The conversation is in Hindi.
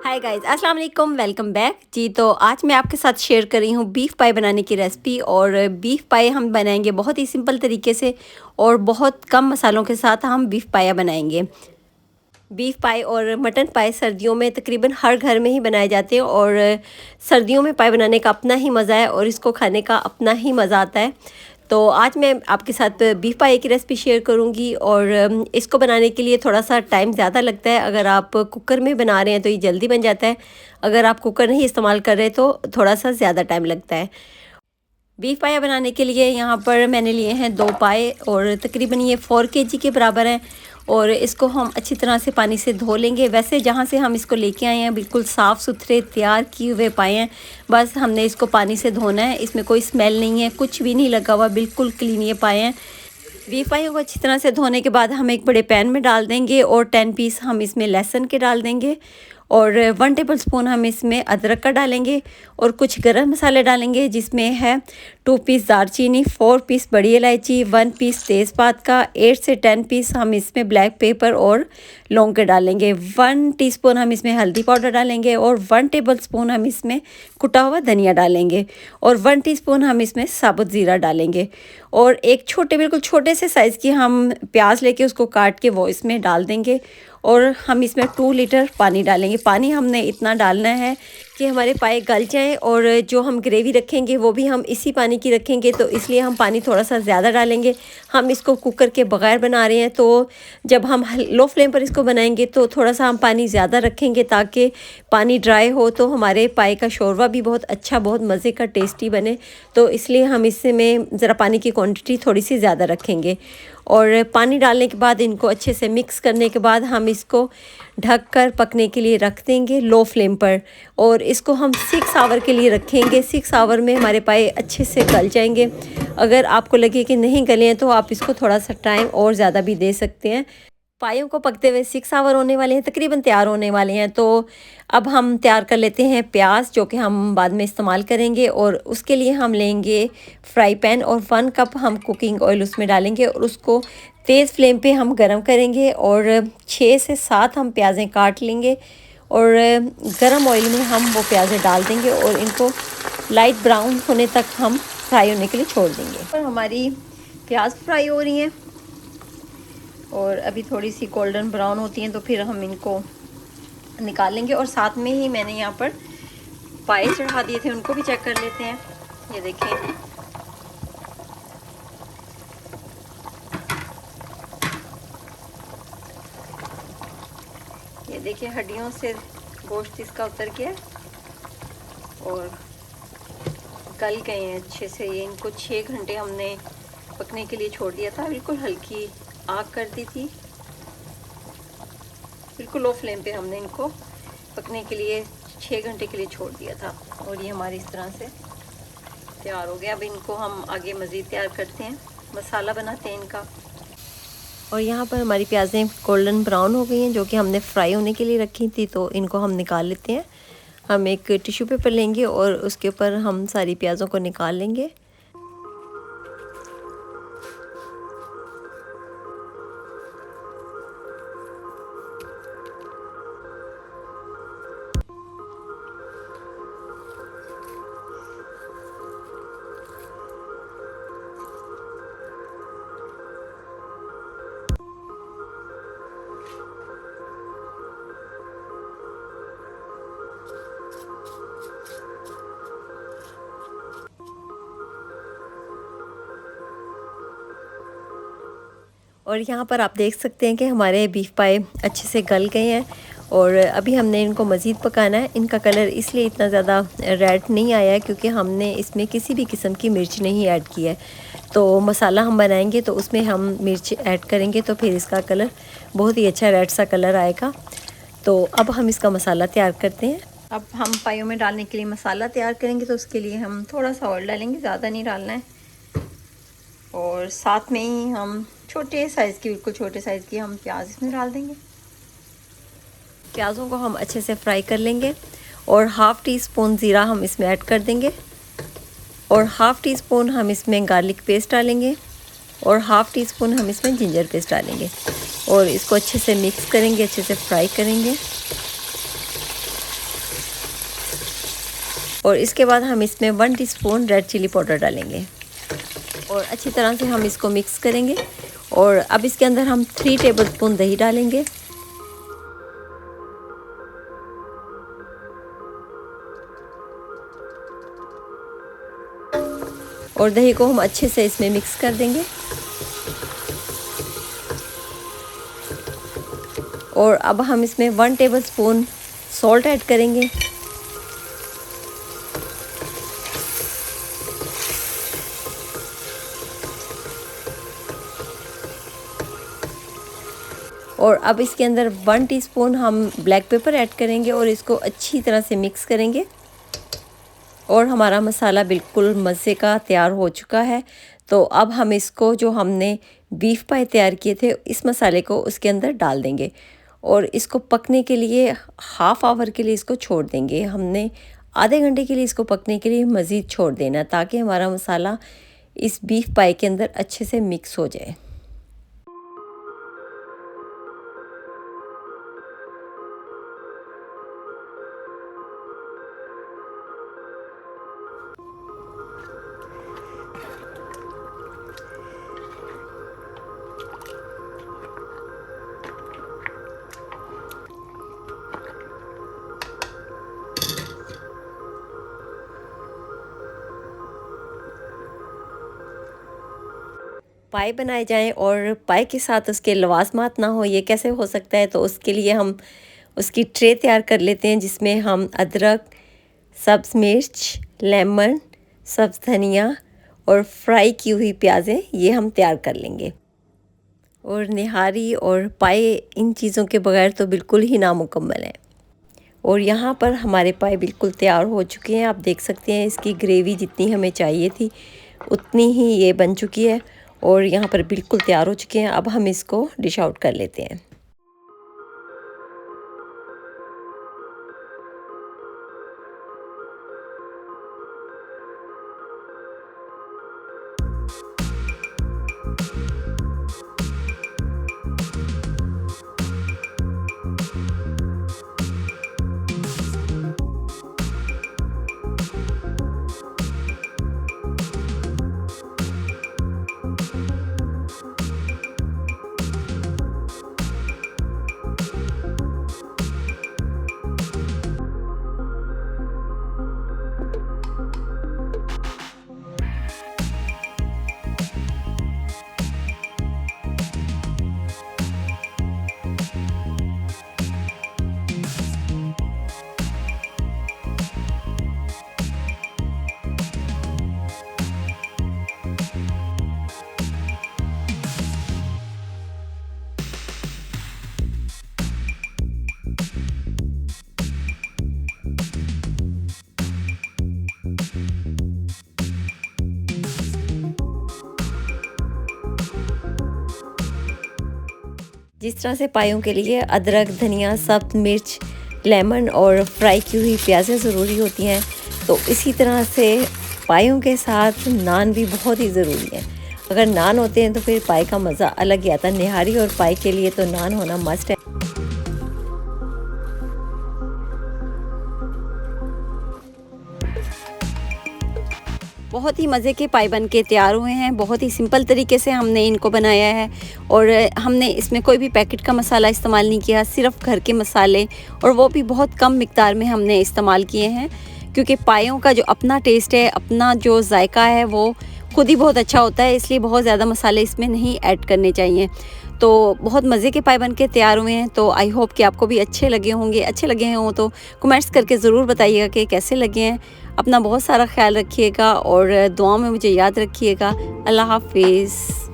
हाय गाइस, अस्सलाम वालेकुम, वेलकम बैक जी। तो आज मैं आपके साथ शेयर कर रही हूँ बीफ पाई बनाने की रेसिपी। और बीफ पाई हम बनाएंगे बहुत ही सिंपल तरीके से और बहुत कम मसालों के साथ हम बीफ पाया बनाएंगे। बीफ पाई और मटन पाई सर्दियों में तकरीबन हर घर में ही बनाए जाते हैं और सर्दियों में पाई बनाने का अपना ही मज़ा है और इसको खाने का अपना ही मज़ा आता है। तो आज मैं आपके साथ बीफ पाई की रेसिपी शेयर करूंगी और इसको बनाने के लिए थोड़ा सा टाइम ज़्यादा लगता है। अगर आप कुकर में बना रहे हैं तो ये जल्दी बन जाता है, अगर आप कुकर नहीं इस्तेमाल कर रहे तो थोड़ा सा ज़्यादा टाइम लगता है। बीफ पाया बनाने के लिए यहाँ पर मैंने लिए हैं 2 पाए और तकरीबन ये 4 केजी के बराबर हैं। और इसको हम अच्छी तरह से पानी से धो लेंगे। वैसे जहाँ से हम इसको लेके आए हैं बिल्कुल साफ़ सुथरे तैयार किए हुए पाए हैं, बस हमने इसको पानी से धोना है। इसमें कोई स्मेल नहीं है, कुछ भी नहीं लगा हुआ, बिल्कुल क्लीन ये पाए हैं। बीफ पाइयों को अच्छी तरह से धोने के बाद हम एक बड़े पैन में डाल देंगे और 10 पीस हम इसमें लहसुन के डाल देंगे और 1 टेबल स्पून हम इसमें अदरक का डालेंगे और कुछ गरम मसाले डालेंगे, जिसमें है 2 पीस दालचीनी, 4 पीस बड़ी इलायची, 1 पीस तेज़पात का, 8 से 10 पीस हम इसमें ब्लैक पेपर और लौंग के डालेंगे। 1 टीस्पून हम इसमें हल्दी पाउडर डालेंगे और 1 टेबल स्पून हम इसमें कुटा हुआ धनिया डालेंगे और 1 टीस्पून हम इसमें साबुत ज़ीरा डालेंगे। और एक बिल्कुल छोटे से साइज़ की हम प्याज लेके उसको काट के वो इसमें डाल देंगे और हम इसमें 2 लीटर पानी डालेंगे। पानी हमने इतना डालना है कि हमारे पाए गल जाएं और जो हम ग्रेवी रखेंगे वो भी हम इसी पानी की रखेंगे, तो इसलिए हम पानी थोड़ा सा ज़्यादा डालेंगे। हम इसको कुकर के बगैर बना रहे हैं, तो जब हम लो फ्लेम पर इसको बनाएंगे तो थोड़ा सा हम पानी ज़्यादा रखेंगे ताकि पानी ड्राई हो तो हमारे पाए का शोरबा भी बहुत अच्छा, बहुत मज़े का, टेस्टी बने। तो इसलिए हम इसमें ज़रा पानी की क्वांटिटी थोड़ी सी ज़्यादा रखेंगे। और पानी डालने के बाद इनको अच्छे से मिक्स करने के बाद हम इसको ढक कर पकने के लिए रख देंगे लो फ्लेम पर और इसको हम 6 आवर के लिए रखेंगे। 6 आवर में हमारे पाए अच्छे से गल जाएंगे। अगर आपको लगे कि नहीं गले हैं तो आप इसको थोड़ा सा टाइम और ज़्यादा भी दे सकते हैं। पायों को पकते हुए 6 आवर होने वाले हैं, तकरीबन तैयार होने वाले हैं। तो अब हम तैयार कर लेते हैं प्याज, जो कि हम बाद में इस्तेमाल करेंगे। और उसके लिए हम लेंगे फ्राई पैन और 1 कप हम कुकिंग ऑयल उसमें डालेंगे और उसको तेज़ फ्लेम पे हम गरम करेंगे और 6 से 7 हम प्याज़ें काट लेंगे और गरम ऑयल में हम वो प्याज़ें डाल देंगे और इनको लाइट ब्राउन होने तक हम फ्राई होने के लिए छोड़ देंगे। और हमारी प्याज फ्राई हो रही हैं और अभी थोड़ी सी गोल्डन ब्राउन होती हैं तो फिर हम इनको निकाल लेंगे। और साथ में ही मैंने यहाँ पर पाए चढ़ा दिए थे, उनको भी चेक कर लेते हैं। ये देखें, ये देखिए हड्डियों से गोश्त इसका उतर गया और गल गए हैं अच्छे से। ये इनको 6 घंटे हमने पकने के लिए छोड़ दिया था। बिल्कुल हल्की आग कर दी थी, बिल्कुल लो फ्लेम पे हमने इनको पकने के लिए 6 घंटे के लिए छोड़ दिया था और ये हमारी इस तरह से तैयार हो गया। अब इनको हम आगे मज़ीद तैयार करते हैं, मसाला बनाते हैं इनका। और यहाँ पर हमारी प्याज़ें गोल्डन ब्राउन हो गई हैं, जो कि हमने फ्राई होने के लिए रखी थी, तो इनको हम निकाल लेते हैं। हम एक टिश्यू पेपर लेंगे और उसके ऊपर हम सारी प्याज़ों को निकाल लेंगे। और यहाँ पर आप देख सकते हैं कि हमारे बीफ पाए अच्छे से गल गए हैं और अभी हमने इनको मज़ीद पकाना है। इनका कलर इसलिए इतना ज़्यादा रेड नहीं आया है क्योंकि हमने इसमें किसी भी किस्म की मिर्च नहीं ऐड की है। तो मसाला हम बनाएंगे तो उसमें हम मिर्च ऐड करेंगे तो फिर इसका कलर बहुत ही अच्छा रेड सा कलर आएगा। तो अब हम इसका मसाला तैयार करते हैं। अब हम पायों में डालने के लिए मसाला तैयार करेंगे, तो उसके लिए हम थोड़ा सा ऑयल डालेंगे, ज़्यादा नहीं डालना है। और साथ में ही हम छोटे साइज़ की, बिल्कुल छोटे साइज़ की हम प्याज इसमें डाल देंगे। प्याज़ों को हम अच्छे से फ्राई कर लेंगे और 1/2 टीस्पून ज़ीरा हम इसमें ऐड कर देंगे और 1/2 टीस्पून हम इसमें गार्लिक पेस्ट डालेंगे और 1/2 टीस्पून हम इसमें जिंजर पेस्ट डालेंगे और इसको अच्छे से मिक्स करेंगे, अच्छे से फ्राई करेंगे। और इसके बाद हम इसमें 1 टीस्पून रेड चिली पाउडर डालेंगे और अच्छी तरह से हम इसको मिक्स करेंगे। और अब इसके अंदर हम 3 टेबलस्पून दही डालेंगे और दही को हम अच्छे से इसमें मिक्स कर देंगे। और अब हम इसमें 1 टेबलस्पून सॉल्ट ऐड करेंगे और अब इसके अंदर 1 टीस्पून हम ब्लैक पेपर ऐड करेंगे और इसको अच्छी तरह से मिक्स करेंगे। और हमारा मसाला बिल्कुल मज़े का तैयार हो चुका है। तो अब हम इसको, जो हमने बीफ पाई तैयार किए थे, इस मसाले को उसके अंदर डाल देंगे और इसको पकने के लिए हाफ़ आवर के लिए इसको छोड़ देंगे। हमने आधे घंटे के लिए इसको पकने के लिए मज़ीद छोड़ देना, ताकि हमारा मसाला इस बीफ पाई के अंदर अच्छे से मिक्स हो जाए। पाई बनाए जाएं और पाई के साथ उसके लवाजमात ना हो, ये कैसे हो सकता है? तो उसके लिए हम उसकी ट्रे तैयार कर लेते हैं, जिसमें हम अदरक, सब्ज़ मिर्च, लेमन, सब्ज़ धनिया और फ्राई की हुई प्याज़ें ये हम तैयार कर लेंगे। और निहारी और पाई इन चीज़ों के बगैर तो बिल्कुल ही नामुकम्मल है। और यहाँ पर हमारे पाई बिल्कुल तैयार हो चुके हैं। आप देख सकते हैं इसकी ग्रेवी जितनी हमें चाहिए थी उतनी ही ये बन चुकी है और यहाँ पर बिल्कुल तैयार हो चुके हैं। अब हम इसको डिश आउट कर लेते हैं। जिस तरह से पायों के लिए अदरक, धनिया, सब्ज़ मिर्च, लेमन और फ्राई की हुई प्याज़ें ज़रूरी होती हैं, तो इसी तरह से पायों के साथ नान भी बहुत ही ज़रूरी है। अगर नान होते हैं तो फिर पाई का मज़ा अलग ही आता है। निहारी और पाई के लिए तो नान होना मस्ट है। बहुत ही मज़े के पाई बन के तैयार हुए हैं। बहुत ही सिंपल तरीके से हमने इनको बनाया है और हमने इसमें कोई भी पैकेट का मसाला इस्तेमाल नहीं किया, सिर्फ घर के मसाले, और वो भी बहुत कम मिक़दार में हमने इस्तेमाल किए हैं, क्योंकि पायों का जो अपना टेस्ट है, अपना जो जायका है, वो खुद ही बहुत अच्छा होता है। इसलिए बहुत ज़्यादा मसाले इसमें नहीं ऐड करने चाहिए। तो बहुत मज़े के पाई बन के तैयार हुए हैं। तो आई होप कि आपको भी अच्छे लगे होंगे। अच्छे लगे हों तो कमेंट्स करके ज़रूर बताइएगा कि कैसे लगे हैं। अपना बहुत सारा ख्याल रखिएगा और दुआ में मुझे याद रखिएगा। अल्लाह हाफिज़।